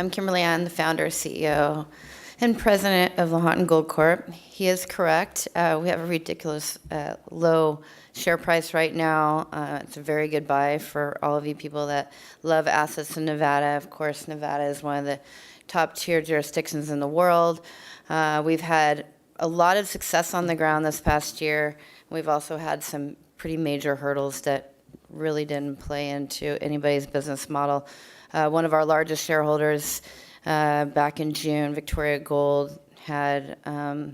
I'm Kimberly. I'm the founder, CEO, and president of Lahontan Gold Corp. He is correct. We have a ridiculous low share price right now. It's a very good buy for all of you people that love assets in Nevada. Of course, Nevada is one of the top tier jurisdictions in the world. We've had a lot of success on the ground this past year. We've also had some pretty major hurdles that really didn't play into anybody's business model. One of our largest shareholders back in June, Victoria Gold, had a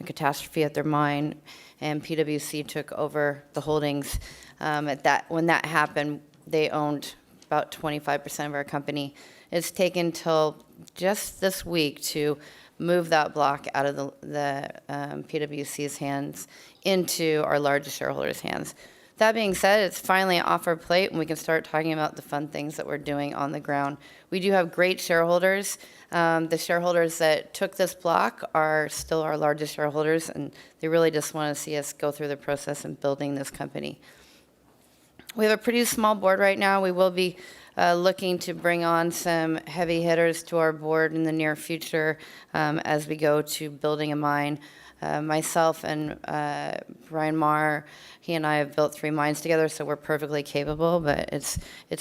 catastrophe at their mine, and PwC took over the holdings. When that happened, they owned about 25% of our company. It's taken till just this week to move that block out of the PwC's hands into our largest shareholder's hands. That being said, it's finally off our plate, and we can start talking about the fun things that we're doing on the ground. We do have great shareholders. The shareholders that took this block are still our largest shareholders, and they really just want to see us go through the process of building this company. We have a pretty small board right now. We will be looking to bring on some heavy hitters to our board in the near future as we go to building a mine. Myself and Brian Marr, he and I have built 3 mines together, so we're perfectly capable, but it's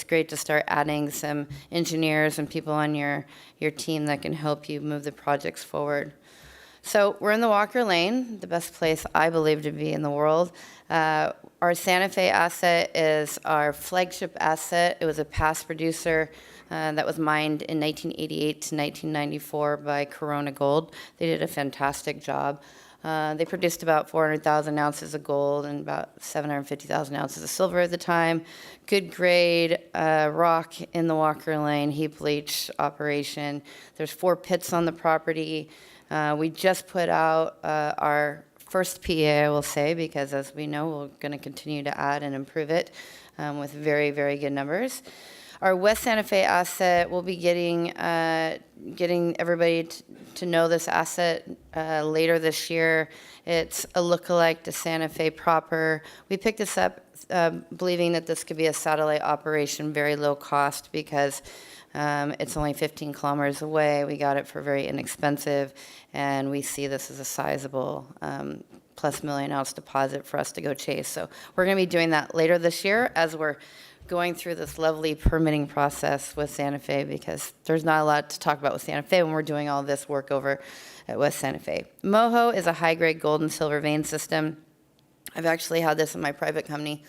great to start adding some engineers and people on your team that can help you move the projects forward. So we're in the Walker Lane, the best place I believe to be in the world. Our Santa Fe asset is our flagship asset. It was a past producer that was mined in 1988 to 1994 by Corona Gold. They did a fantastic job. They produced about 400,000 ounces of gold and about 750,000 ounces of silver at the time. Good grade rock in the Walker Lane heap leach operation. There's 4 pits on the property. We just put out our first PEA, I will say, because as we know, we're going to continue to add and improve it with very, very good numbers. Our West Santa Fe asset, we'll be getting everybody to know this asset later this year. It's a lookalike to Santa Fe proper. We picked this up believing that this could be a satellite operation, very low cost, because it's only 15 kilometers away. We got it for very inexpensive, and we see this as a sizable plus million-ounce deposit for us to go chase. So we're going to be doing that later this year as we're going through this lovely permitting process with Santa Fe, because there's not a lot to talk about with Santa Fe when we're doing all this work over at West Santa Fe. Moho is a high-grade gold and silver vein system. I've actually had this in my private company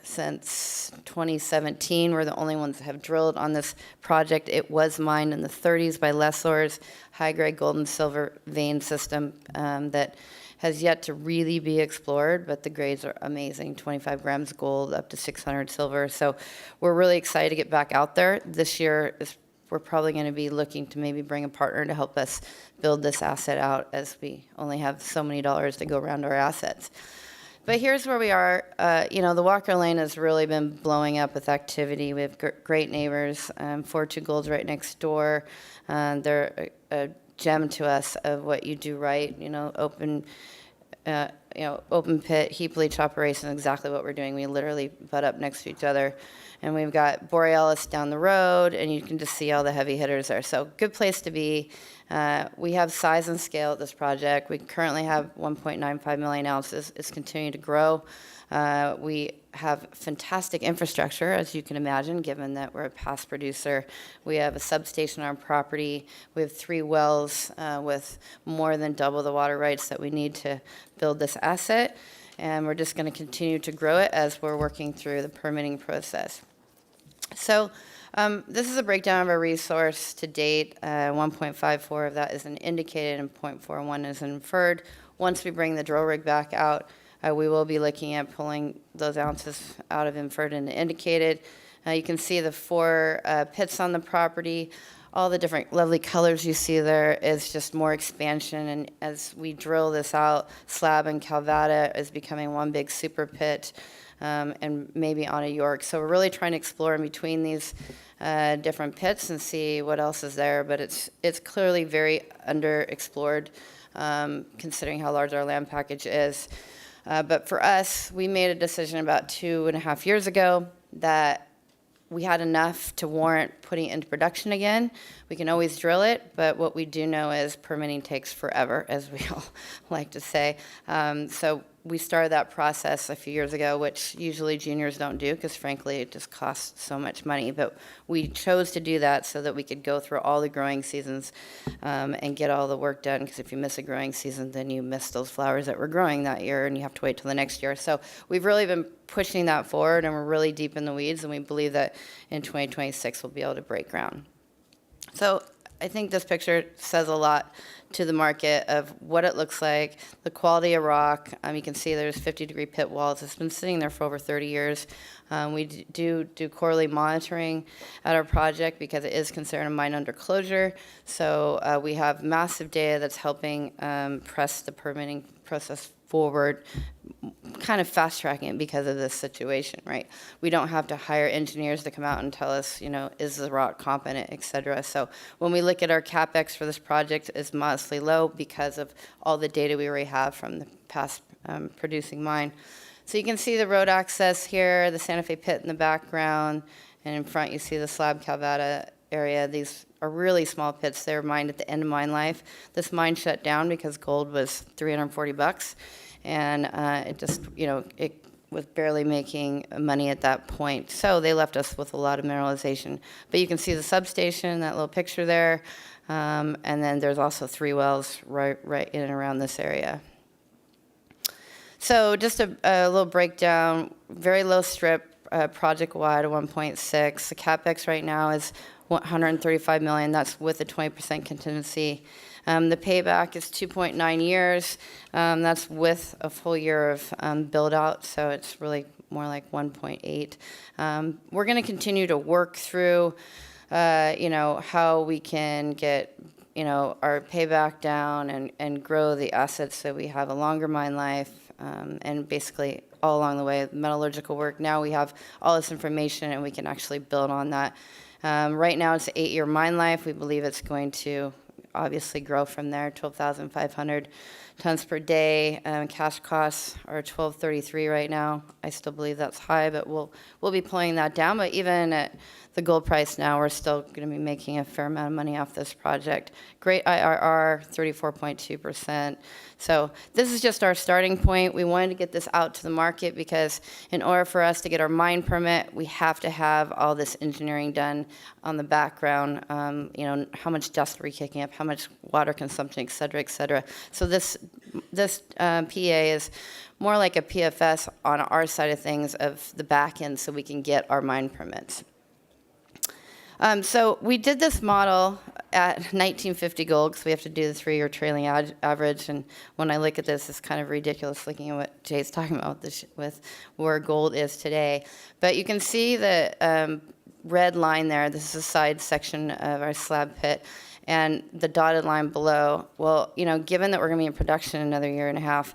since 2017. We're the only ones that have drilled on this project. It was mined in the 30s by lessors, high-grade gold and silver vein system that has yet to really be explored, but the grades are amazing, 25 grams gold up to 600 silver. So we're really excited to get back out there. This year, we're probably going to be looking to maybe bring a partner to help us build this asset out, as we only have so many dollars to go around our assets. But here's where we are. The Walker Lane has really been blowing up with activity. We have great neighbors. Fortune Gold's right next door. They're a gem to us of what you do right. Open pit heap leach operation, exactly what we're doing. We literally butt up next to each other. And we've got Borealis down the road, and you can just see all the heavy hitters there. So good place to be. We have size and scale at this project. We currently have 1.95 million ounces. It's continuing to grow. We have fantastic infrastructure, as you can imagine, given that we're a past producer. We have a substation on our property. We have 3 wells with more than double the water rights that we need to build this asset. And we're just going to continue to grow it as we're working through the permitting process. So this is a breakdown of our resource to date. 1.54 of that is an indicated and 0.41 is an inferred. Once we bring the drill rig back out, we will be looking at pulling those ounces out of inferred and indicated. You can see the 4 pits on the property. All the different lovely colors you see there is just more expansion. And as we drill this out, Slab and Calvada is becoming one big super pit, and maybe on a York. So we're really trying to explore in between these different pits and see what else is there. But it's clearly very underexplored, considering how large our land package is. But for us, we made a decision about 2.5 years ago that we had enough to warrant putting it into production again. We can always drill it, but what we do know is permitting takes forever, as we all like to say. So we started that process a few years ago, which usually juniors don't do because, frankly, it just costs so much money. But we chose to do that so that we could go through all the growing seasons and get all the work done, because if you miss a growing season, then you miss those flowers that were growing that year, and you have to wait till the next year. So we've really been pushing that forward, and we're really deep in the weeds, and we believe that in 2026 we'll be able to break ground. So I think this picture says a lot to the market of what it looks like, the quality of rock. You can see there's 50-degree pit walls. It's been sitting there for over 30 years. We do quarterly monitoring at our project because it is considered a mine under closure. So we have massive data that's helping press the permitting process forward, kind of fast tracking it because of this situation, right? We don't have to hire engineers to come out and tell us, is the rock competent, et cetera. So when we look at our CapEx for this project, it's modestly low because of all the data we already have from the past producing mine. So you can see the road access here, the Santa Fe pit in the background, and in front you see the Slab Calvada area. These are really small pits. They were mined at the end of mine life. This mine shut down because gold was $340, and it just, it was barely making money at that point. So they left us with a lot of mineralization. But you can see the substation, that little picture there, and then there's also 3 wells right in and around this area. So just a little breakdown, very low strip, project-wide of 1.6. The CapEx right now is $135 million. That's with a 20% contingency. The payback is 2.9 years. That's with a full year of build-out, so it's really more like 1.8. We're going to continue to work through, how we can get, our payback down and grow the assets so we have a longer mine life, and basically all along the way, metallurgical work. Now we have all this information and we can actually build on that. Right now it's an 8-year mine life. We believe it's going to obviously grow from there, 12,500 tons per day. Cash costs are $12.33 right now. I still believe that's high, but we'll be pulling that down. But even at the gold price now, we're still going to be making a fair amount of money off this project. Great IRR, 34.2%. So this is just our starting point. We wanted to get this out to the market because in order for us to get our mine permit, we have to have all this engineering done on the background. How much dust are we kicking up, how much water consumption, et cetera, et cetera. So this PA is more like a PFS on our side of things of the back end so we can get our mine permits. So we did this model at 1950 gold because we have to do the 3-year trailing average. And when I look at this, it's kind of ridiculous looking at what Jay's talking about with where gold is today. But you can see the red line there. This is a side section of our slab pit. And the dotted line below, well, given that we're going to be in production another year and a half,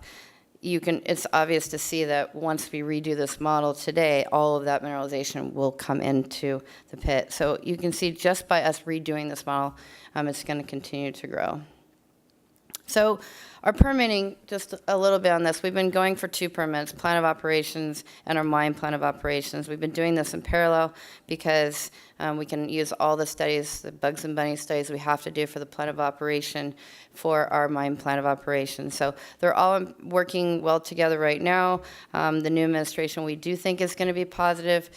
it's obvious to see that once we redo this model today, all of that mineralization will come into the pit. So you can see just by us redoing this model, it's going to continue to grow. So our permitting, just a little bit on this, we've been going for 2 permits, plan of operations and our mine plan of operations. We've been doing this in parallel because we can use all the studies, the bugs and bunny studies we have to do for the plan of operation for our mine plan of operation. So they're all working well together right now. The new administration we do think is going to be positive.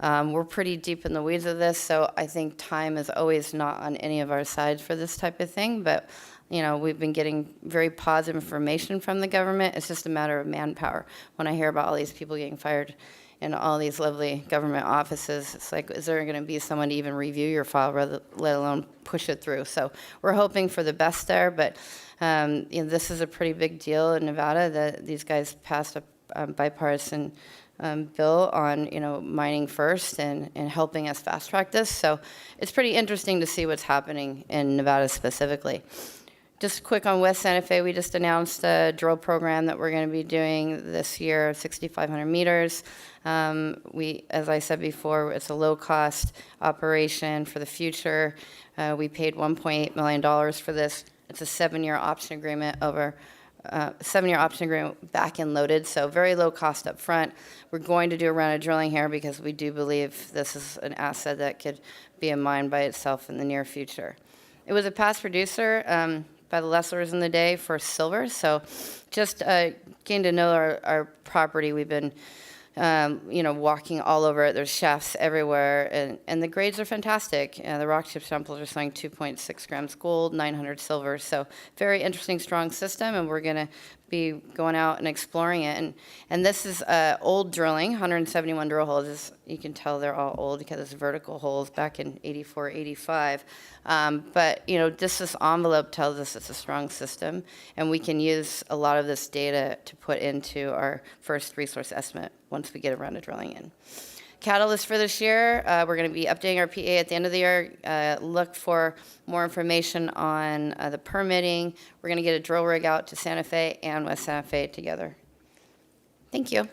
We're pretty deep in the weeds of this, so I think time is always not on any of our sides for this type of thing, but we've been getting very positive information from the government. It's just a matter of manpower. When I hear about all these people getting fired in all these lovely government offices, it's like, is there going to be someone to even review your file, let alone push it through? So we're hoping for the best there, but this is a pretty big deal in Nevada that these guys passed a bipartisan bill on mining first and helping us fast track this. So it's pretty interesting to see what's happening in Nevada specifically. Just quick on West Santa Fe, we just announced a drill program that we're going to be doing this year, 6,500 meters. As I said before, it's a low-cost operation for the future. We paid $1.8 million for this. It's a 7-year option agreement over 7-year option agreement back and loaded, so very low cost up front. We're going to do a round of drilling here because we do believe this is an asset that could be a mine by itself in the near future. It was a past producer by the lessors in the day for silver, so just getting to know our property, we've been walking all over it. There's shafts everywhere, and the grades are fantastic. The rock chip samples are showing 2.6 grams gold, 900 silver, so very interesting, strong system, and we're going to be going out and exploring it. And this is old drilling, 171 drill holes. You can tell they're all old because it's vertical holes back in 84, 85. But, just this envelope tells us it's a strong system, and we can use a lot of this data to put into our first resource estimate once we get around to drilling in. Catalyst for this year, we're going to be updating our PA at the end of the year. Look for more information on the permitting. We're going to get a drill rig out to Santa Fe and West Santa Fe together. Thank you.